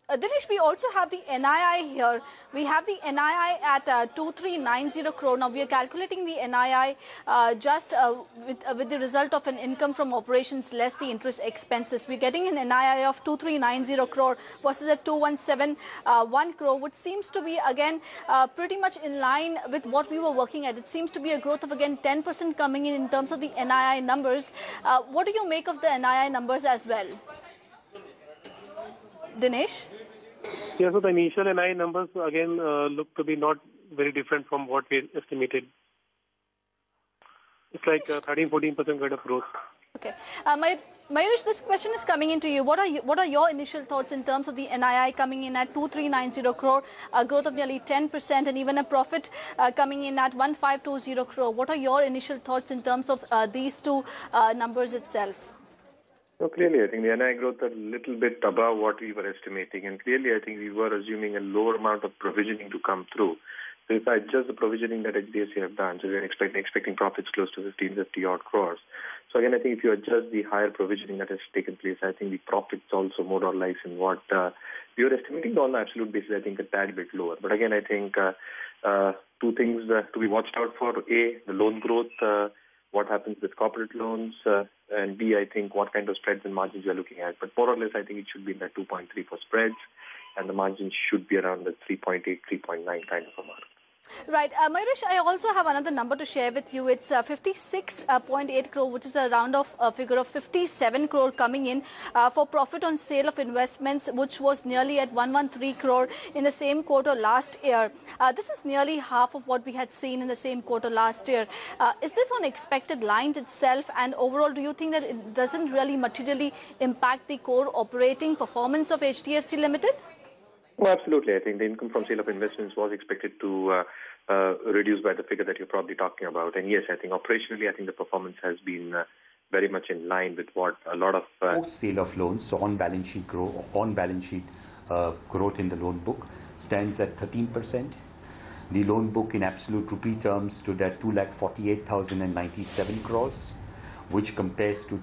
Dinesh, we also have the NII here. We have the NII at 2390 crore. Now we are calculating the NII just with the result of an income from operations less the interest expenses. We're getting an NII of 2390 crore versus a 2171 crore, which seems to be again pretty much in line with what we were working at. It seems to be a growth of again 10% coming in terms of the NII numbers. What do you make of the NII numbers as well, Dinesh? Yeah, so the initial NI numbers again look to be not very different from what we estimated. It's like 13-14% kind of growth. Okay, Mayuresh, this question is coming into you. What are your initial thoughts in terms of the NII coming in at 2390 crore, a growth of nearly 10%, and even a profit coming in at 1520 crore? What are your initial thoughts in terms of these two numbers itself? So clearly, I think the NI growth a little bit above what we were estimating, and clearly, I think we were assuming a lower amount of provisioning to come through. So if I adjust the provisioning that HDFC have done, so we're expecting profits close to 1550 odd crores. So again, I think if you adjust the higher provisioning that has taken place, I think the profits also more or less in what we were estimating on the absolute basis, I think a tad bit lower. But again, I think two things to be watched out for: A, the loan growth. What happens with corporate loans, and B, I think what kind of spreads and margins we are looking at. But more or less, I think it should be in the 2.3 for spreads, and the margins should be around the 3.8, 3.9 kind of a mark. Right. Mayuresh, I also have another number to share with you. It's 56.8 crore, which is a round of figure of 57 crore coming in for profit on sale of investments, which was nearly at 113 crore in the same quarter last year. This is nearly half of what we had seen in the same quarter last year. Is this on expected lines itself? And overall, do you think that it doesn't really materially impact the core operating performance of HDFC Limited? Well, absolutely. I think the income from sale of investments was expected to reduce by the figure that you're probably talking about. And yes, I think operationally, I think the performance has been very much in line with what a lot of sale of loans. So on balance sheet growth in the loan book stands at 13%. The loan book in absolute rupee terms stood at 2,48,097 crores, which compares to